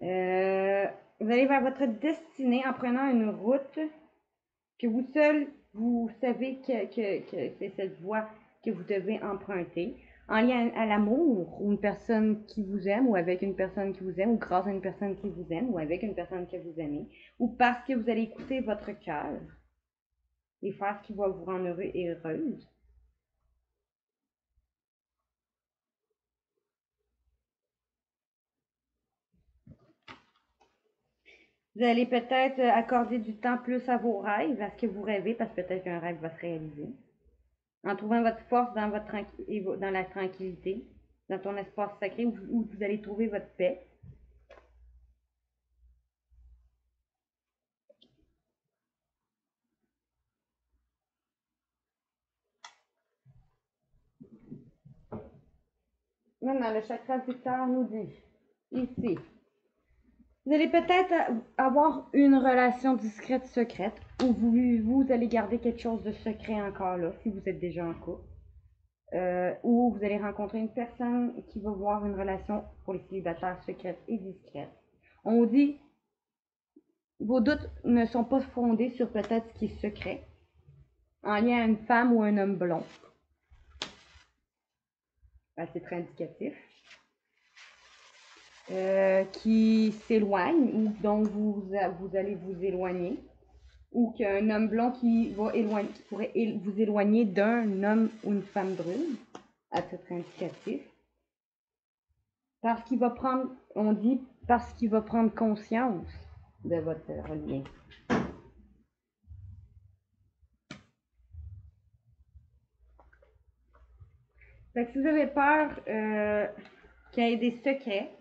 Vous allez vers votre destinée en prenant une route que vous seul, vous savez que c'est cette voie que vous devez emprunter, en lien à l'amour, ou une personne qui vous aime, ou avec une personne qui vous aime, ou grâce à une personne qui vous aime, ou avec une personne que vous aimez, ou parce que vous allez écouter votre cœur et faire ce qui va vous rendre heureux et heureuse. Vous allez peut-être accorder du temps plus à vos rêves, à ce que vous rêvez, parce que peut-être qu'un rêve va se réaliser. En trouvant votre force dans, dans la tranquillité, dans ton espace sacré où vous allez trouver votre paix. Maintenant, le chakra du cœur nous dit, ici, vous allez peut-être avoir une relation discrète, secrète, où vous allez garder quelque chose de secret encore là, si vous êtes déjà en couple. Ou vous allez rencontrer une personne qui va voir une relation pour les célibataires secrète et discrète. On vous dit, vos doutes ne sont pas fondés sur peut-être ce qui est secret, en lien à une femme ou un homme blond. C'est très indicatif. Qui s'éloigne ou dont vous allez vous éloigner, ou qu'un homme blond qui pourrait vous éloigner d'un homme ou une femme brune, à titre indicatif. Parce qu'il va prendre, on dit, parce qu'il va prendre conscience de votre lien. Fait que si vous avez peur qu'il y ait des secrets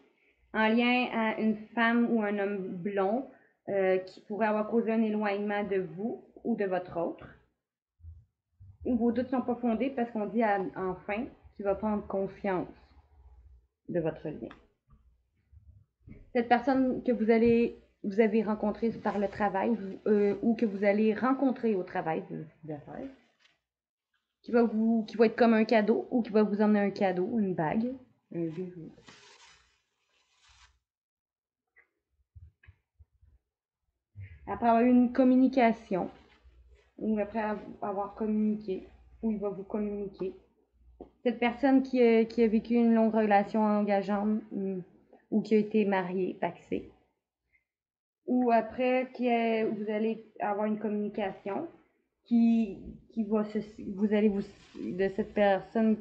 en lien à une femme ou un homme blond qui pourrait avoir causé un éloignement de vous ou de votre autre, vos doutes ne sont pas fondés parce qu'on dit enfin qu'il va prendre conscience de votre lien. Cette personne que vous avez rencontrée par le travail ou que vous allez rencontrer au travail, qui va être comme un cadeau ou qui va vous emmener un cadeau, une bague, un bijou. Après avoir eu une communication, ou après avoir communiqué, ou il va vous communiquer. Cette personne qui a vécu une longue relation engageante ou qui a été mariée, paxée, ou après vous allez avoir une communication qui va vous allez de cette personne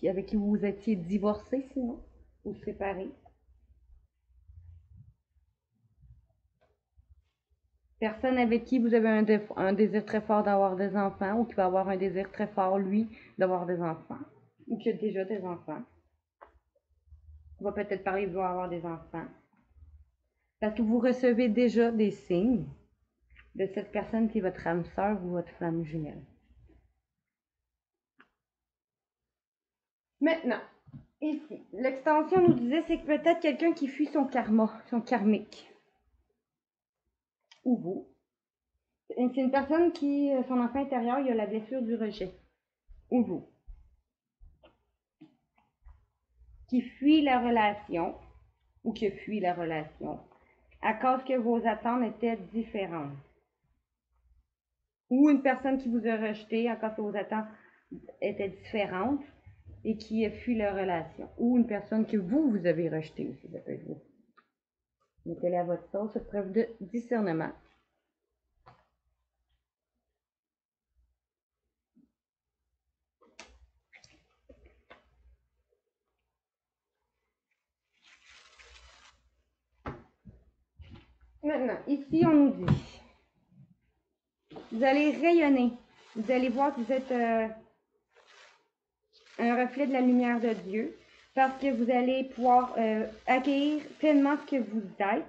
avec qui vous étiez divorcé sinon ou séparé. Personne avec qui vous avez un désir très fort d'avoir des enfants ou qui va avoir un désir très fort, lui, d'avoir des enfants ou qui a déjà des enfants. On va peut-être parler de vouloir avoir des enfants. Parce que vous recevez déjà des signes de cette personne qui est votre âme sœur ou votre flamme jumelle. Maintenant, ici, l'extension nous disait c'est que peut-être quelqu'un qui fuit son karma, son karmique. Ou vous. C'est une personne qui, son enfant intérieur, il a la blessure du rejet. Ou vous. Qui fuit la relation, ou qui fuit la relation, à cause que vos attentes étaient différentes. Ou une personne qui vous a rejeté à cause que vos attentes étaient différentes et qui a fui la relation. Ou une personne que vous avez rejetée aussi, ça peut être vous. Mettez-la à votre sauce, cette preuve de discernement. Maintenant, ici, on nous dit, vous allez rayonner. Vous allez voir que vous êtes un reflet de la lumière de Dieu parce que vous allez pouvoir accueillir pleinement ce que vous êtes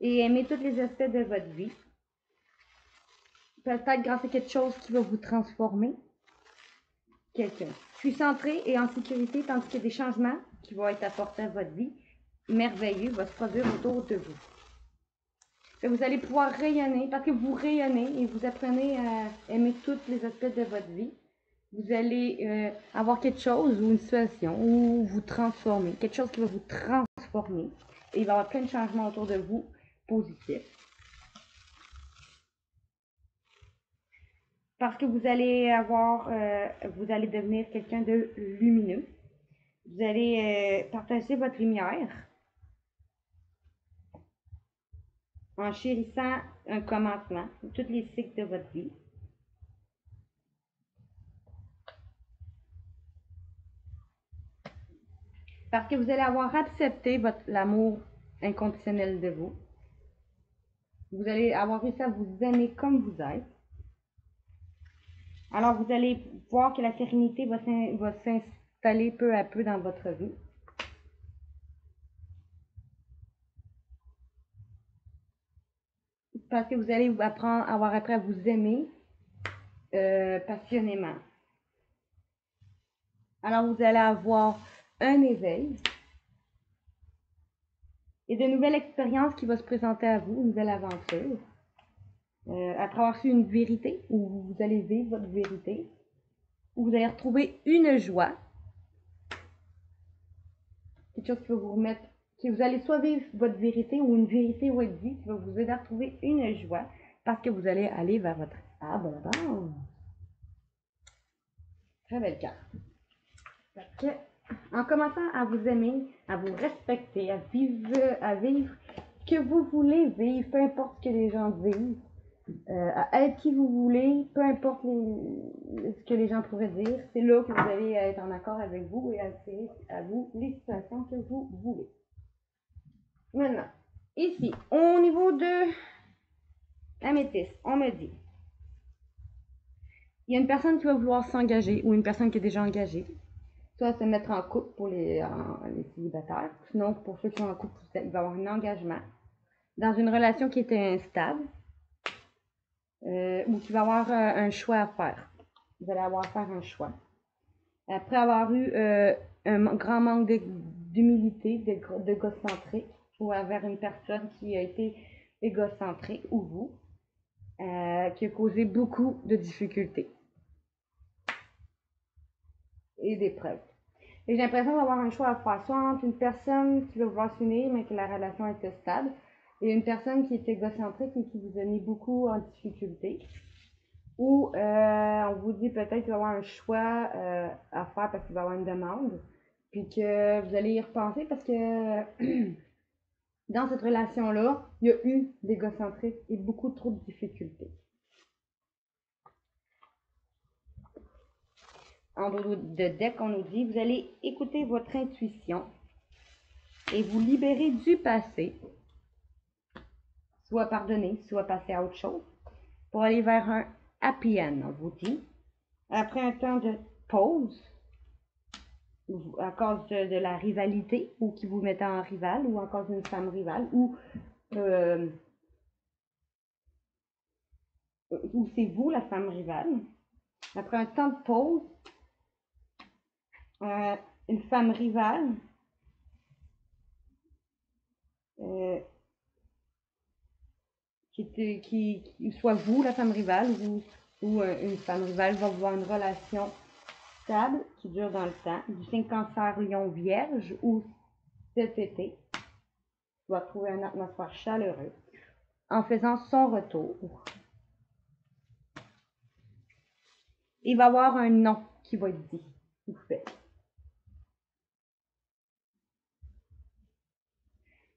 et aimer tous les aspects de votre vie. Peut-être grâce à quelque chose qui va vous transformer. Quelqu'un. Je suis centrée et en sécurité tandis que des changements qui vont être apportés à votre vie merveilleux vont se produire autour de vous. Et vous allez pouvoir rayonner parce que vous rayonnez et vous apprenez à aimer tous les aspects de votre vie. Vous allez avoir quelque chose ou une situation où vous transformez, quelque chose qui va vous transformer et il va y avoir plein de changements autour de vous positifs. Parce que vous allez vous allez devenir quelqu'un de lumineux. Vous allez partager votre lumière en chérissant un commencement, tous les cycles de votre vie. Parce que vous allez avoir accepté l'amour inconditionnel de vous. Vous allez avoir réussi à vous aimer comme vous êtes. Alors, vous allez voir que la sérénité va s'installer peu à peu dans votre vie. Parce que vous allez avoir appris à vous aimer passionnément. Alors, vous allez avoir un éveil et de nouvelles expériences qui vont se présenter à vous, une nouvelle aventure. Après avoir su une vérité, où vous allez vivre votre vérité, où vous allez retrouver une joie, quelque chose qui va vous remettre, que vous allez soit vivre votre vérité ou une vérité ou être dit qui va vous aider à retrouver une joie parce que vous allez aller vers votre abondance. Très belle carte. Que, en commençant à vous aimer, à vous respecter, à vivre ce que vous voulez vivre, peu importe ce que les gens disent, à être qui vous voulez, peu importe ce que les gens pourraient dire, c'est là que vous allez être en accord avec vous et attirer à vous les situations que vous voulez. Maintenant, ici, au niveau de l'améthyste, on me dit, il y a une personne qui va vouloir s'engager ou une personne qui est déjà engagée, soit se mettre en couple pour les célibataires, sinon pour ceux qui sont en couple, il va y avoir un engagement dans une relation qui était instable ou qui va avoir un choix à faire. Vous allez avoir à faire un choix. Après avoir eu un grand manque d'humilité, d'égocentrique, ou envers une personne qui a été égocentrique, ou vous, qui a causé beaucoup de difficultés et d'épreuves. Et j'ai l'impression d'avoir un choix à faire, soit entre une personne qui veut vouloir s'unir, mais que la relation était stable, et une personne qui est égocentrique et qui vous a mis beaucoup en difficulté. Ou on vous dit peut-être qu'il va y avoir un choix à faire parce qu'il va y avoir une demande, puis que vous allez y repenser parce que dans cette relation-là, il y a eu l'égocentrisme et beaucoup trop de difficultés. En dos de deck, on nous dit, vous allez écouter votre intuition et vous libérer du passé, soit pardonner, soit passer à autre chose, pour aller vers un happy end, on vous dit. Après un temps de pause, à cause de la rivalité, ou qui vous mettait en rival, ou à cause d'une femme rivale, ou c'est vous la femme rivale. Après un temps de pause, une femme rivale qui soit vous, la femme rivale, ou une femme rivale va vouloir une relation stable qui dure dans le temps, du signe Cancer, Lion, Vierge, ou cet été, va trouver une atmosphère chaleureuse en faisant son retour. Il va y avoir un nom qui va être dit ou fait.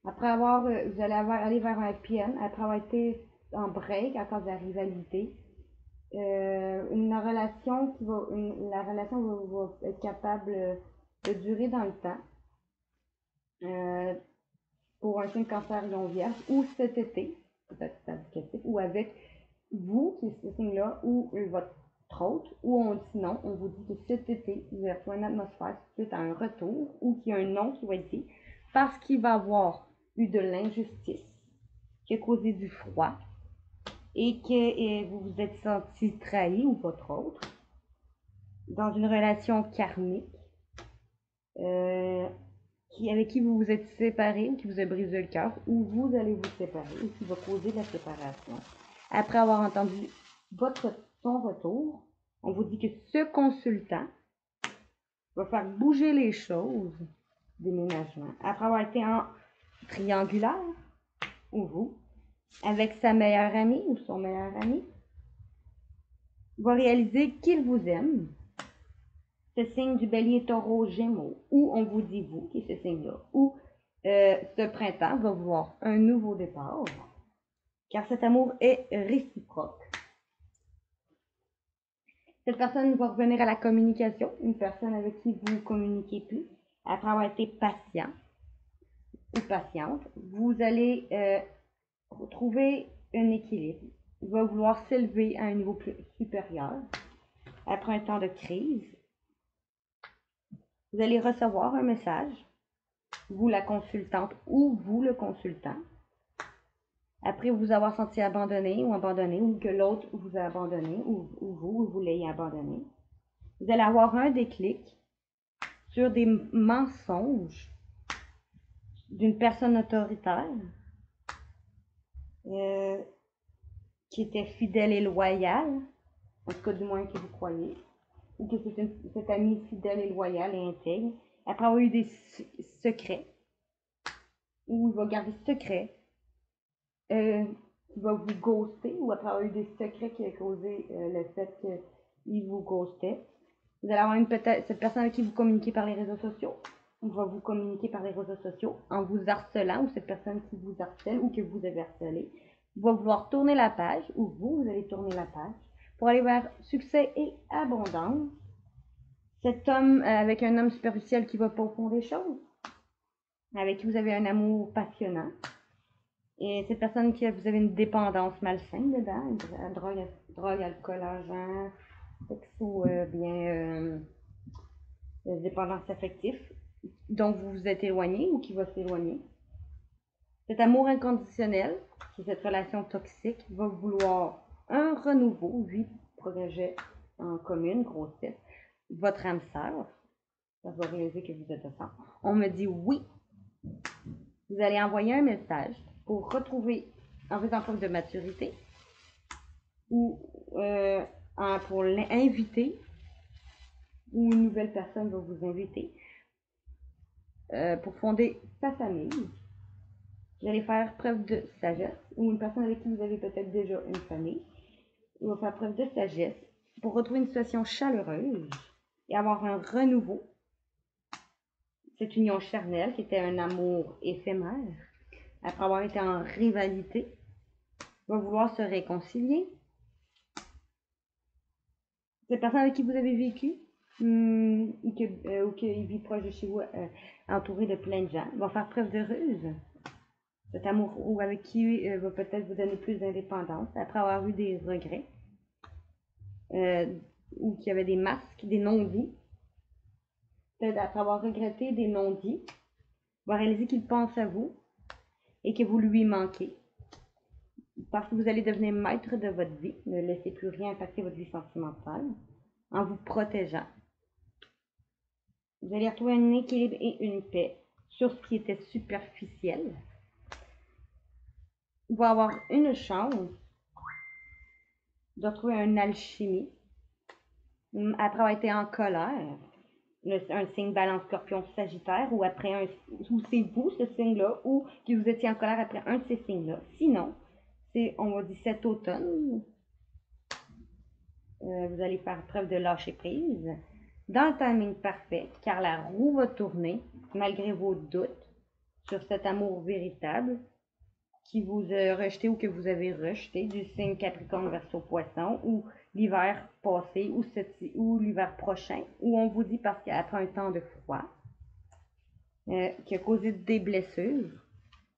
Après avoir, vous allez aller vers un PM, après avoir été en break à cause de la rivalité. La relation va être capable de durer dans le temps. Pour un signe Cancer, Lion, Vierge, ou cet été, peut-être indicatif, ou avec vous, qui est ce signe-là, ou votre autre, ou sinon, on vous dit que cet été, vous allez retrouver une atmosphère suite à un retour, ou qu'il y a un nom qui va être dit, parce qu'il va y avoir eu de l'injustice, qui a causé du froid, et que vous vous êtes senti trahi, ou votre autre, dans une relation karmique, avec qui vous vous êtes séparé, ou qui vous a brisé le cœur, ou vous allez vous séparer, ou qui va causer la séparation. Après avoir entendu son retour, on vous dit que ce consultant va faire bouger les choses, déménagement. Après avoir été en triangulaire, ou vous, avec sa meilleure amie ou son meilleur ami, va réaliser qu'il vous aime. Ce signe du Bélier, Taureau, Gémeaux, ou on vous dit vous, qui est ce signe-là, ou ce printemps va vouloir un nouveau départ, car cet amour est réciproque. Cette personne va revenir à la communication, une personne avec qui vous ne communiquez plus, après avoir été patient ou patiente, vous allez trouver un équilibre. Il va vouloir s'élever à un niveau plus supérieur après un temps de crise. Vous allez recevoir un message, vous la consultante ou vous le consultant, après vous avoir senti abandonné, ou que l'autre vous a abandonné, ou vous l'ayez abandonné. Vous allez avoir un déclic sur des mensonges d'une personne autoritaire qui était fidèle et loyale, en tout cas du moins que vous croyez, ou que c'est cette amie fidèle et loyale et intègre, après avoir eu des secrets, ou il va garder secret, il va vous ghoster, ou après avoir eu des secrets qui a causé le fait qu'il vous ghostait. Vous allez avoir cette personne avec qui vous communiquez par les réseaux sociaux, va vous communiquer par les réseaux sociaux en vous harcelant, ou cette personne qui vous harcèle ou que vous avez harcelé va vouloir tourner la page, ou vous allez tourner la page pour aller vers succès et abondance. Cet homme avec un homme superficiel qui va profondre les choses, avec qui vous avez un amour passionnant, et cette personne qui vous avez une dépendance malsaine dedans, drogue, alcool, argent, sexe ou dépendance affective, dont vous vous êtes éloigné ou qui va s'éloigner. Cet amour inconditionnel, qui est cette relation toxique, va vouloir un renouveau, 8 projets en commune, grossesse. Votre âme sœur, ça va réaliser que vous êtes ensemble. On me dit oui. Vous allez envoyer un message pour retrouver, en faisant preuve de maturité, ou pour l'inviter, ou une nouvelle personne va vous inviter pour fonder sa famille. Vous allez faire preuve de sagesse, ou une personne avec qui vous avez peut-être déjà une famille, va faire preuve de sagesse pour retrouver une situation chaleureuse et avoir un renouveau. Cette union charnelle qui était un amour éphémère, après avoir été en rivalité, va vouloir se réconcilier. Cette personne avec qui vous avez vécu, ou qui vit proche de chez vous, entouré de plein de gens, va faire preuve de ruse. Cet amour ou avec qui va peut-être vous donner plus d'indépendance après avoir eu des regrets, ou qui avait des masques, des non-dits. Peut-être après avoir regretté des non-dits, va réaliser qu'il pense à vous et que vous lui manquez. Parce que vous allez devenir maître de votre vie, ne laissez plus rien impacter votre vie sentimentale, en vous protégeant. Vous allez retrouver un équilibre et une paix sur ce qui était superficiel. va avoir une chance de retrouver une alchimie après avoir été en colère. Un signe balance scorpion sagittaire ou après ou c'est vous ce signe-là ou que vous étiez en colère après un de ces signes-là. Sinon, c'est, on va dire cet automne, vous allez faire preuve de lâcher prise dans le timing parfait car la roue va tourner malgré vos doutes sur cet amour véritable qui vous a rejeté ou que vous avez rejeté du signe Capricorne verso Poisson ou l'hiver passé ou l'hiver prochain où on vous dit parce qu'après un temps de froid qui a causé des blessures,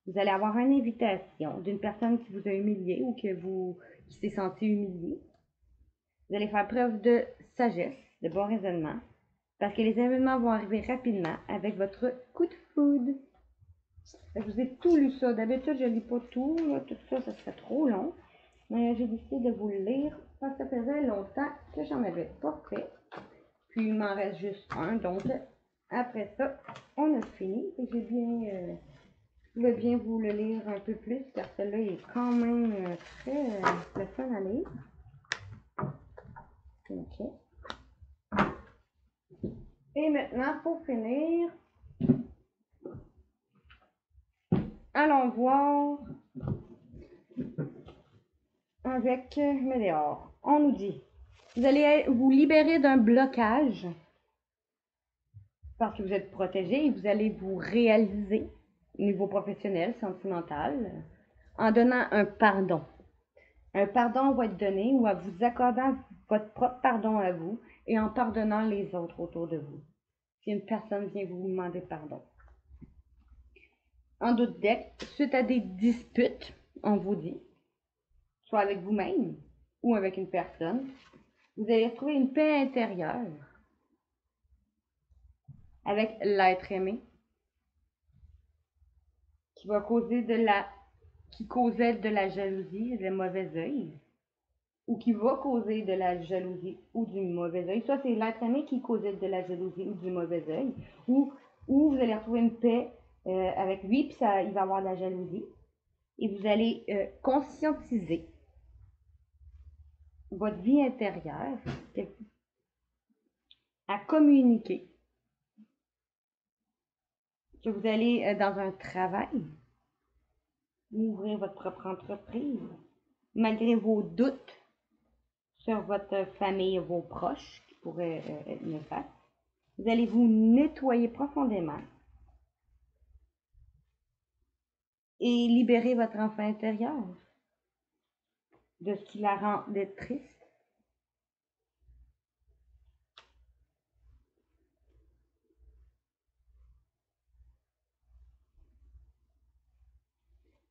vous allez avoir une invitation d'une personne qui vous a humilié ou qui s'est senti humilié. Vous allez faire preuve de sagesse, de bon raisonnement, parce que les événements vont arriver rapidement avec votre coup de foudre. Je vous ai tout lu ça. D'habitude, je ne lis pas tout. Là, tout ça, ça serait trop long. Mais j'ai décidé de vous le lire parce que ça faisait longtemps que j'en avais pas fait. Puis il m'en reste juste un. Donc, après ça, on a fini. Et je vais bien vous le lire un peu plus car celui-là est quand même très le fun à lire. Ok. Et maintenant, pour finir, allons voir avec Météor. On nous dit, vous allez vous libérer d'un blocage parce que vous êtes protégé et vous allez vous réaliser au niveau professionnel, sentimental, en donnant un pardon. Un pardon va être donné ou en vous accordant votre propre pardon à vous et en pardonnant les autres autour de vous. Si une personne vient vous demander pardon. En d'autres decks, suite à des disputes, on vous dit, soit avec vous-même ou avec une personne, vous allez retrouver une paix intérieure avec l'être aimé qui causait de la jalousie et de mauvais œil ou qui va causer de la jalousie ou du mauvais œil. Soit c'est l'être aimé qui causait de la jalousie ou du mauvais œil ou vous allez retrouver une paix avec lui puis il va avoir de la jalousie et vous allez conscientiser votre vie intérieure à communiquer que vous allez dans un travail, ouvrir votre propre entreprise, malgré vos doutes sur votre famille et vos proches qui pourraient être néfastes. Vous allez vous nettoyer profondément et libérer votre enfant intérieur de ce qui la rend d'être triste.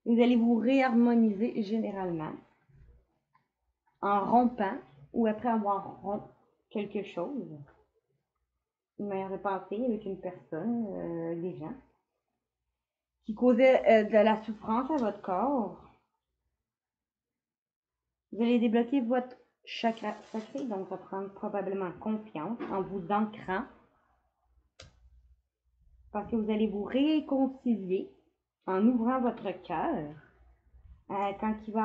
Vous allez vous réharmoniser généralement en rompant ou après avoir rompu quelque chose, une manière de penser avec une personne, des gens, qui causait de la souffrance à votre corps. Vous allez débloquer votre chakra sacré, donc reprendre probablement confiance en vous ancrant parce que vous allez vous réconcilier en ouvrant votre cœur car vous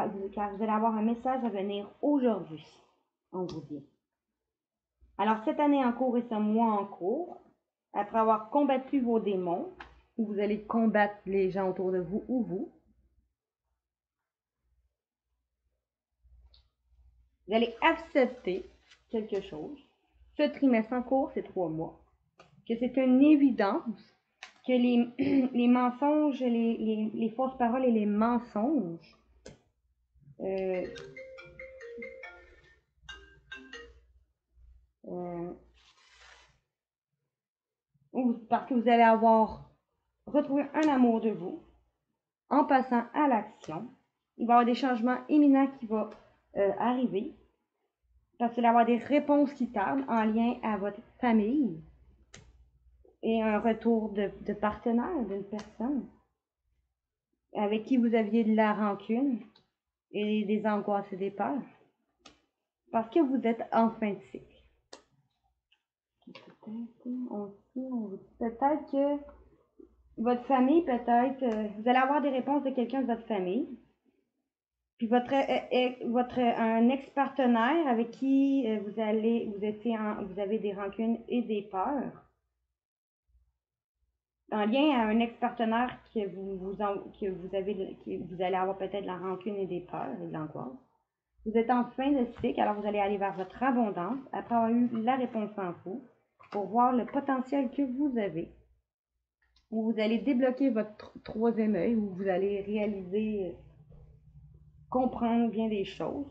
allez avoir un message à venir aujourd'hui, on vous dit. Alors cette année en cours et ce mois en cours, après avoir combattu vos démons, vous allez combattre les gens autour de vous ou vous allez accepter quelque chose. Ce trimestre en cours, c'est 3 mois. Que c'est une évidence que les mensonges, les fausses paroles et les mensonges parce que vous allez avoir retrouvé un amour de vous en passant à l'action. Il va y avoir des changements imminents qui vont arriver parce que vous allez avoir des réponses qui tardent en lien à votre famille et un retour de partenaire, d'une personne avec qui vous aviez de la rancune et des angoisses et des peurs. Parce que vous êtes en fin de cycle. Peut-être que votre famille, vous allez avoir des réponses de quelqu'un de votre famille Puis un ex-partenaire avec qui vous avez des rancunes et des peurs, en lien à un ex-partenaire que vous allez avoir peut-être de la rancune et des peurs et de l'angoisse. Vous êtes en fin de cycle, alors vous allez aller vers votre abondance après avoir eu la réponse en fou pour voir le potentiel que vous avez. Où vous allez débloquer votre troisième œil, où vous allez réaliser, comprendre bien des choses.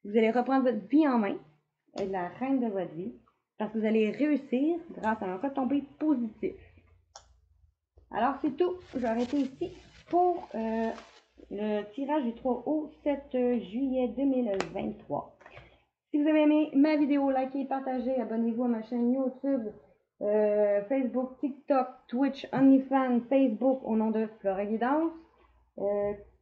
Vous allez reprendre votre vie en main, être la reine de votre vie, parce que vous allez réussir grâce à un retombé positif. Alors c'est tout, je vais arrêter ici pour le tirage du 3 au 7 juillet 2023. Si vous avez aimé ma vidéo, likez, partagez, abonnez-vous à ma chaîne YouTube, Facebook, TikTok, Twitch, OnlyFans, Facebook au nom de Flora Guidance.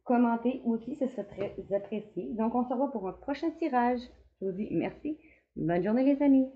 Commentez aussi, ce serait très apprécié. Donc on se revoit pour un prochain tirage. Je vous dis merci. Bonne journée les amis.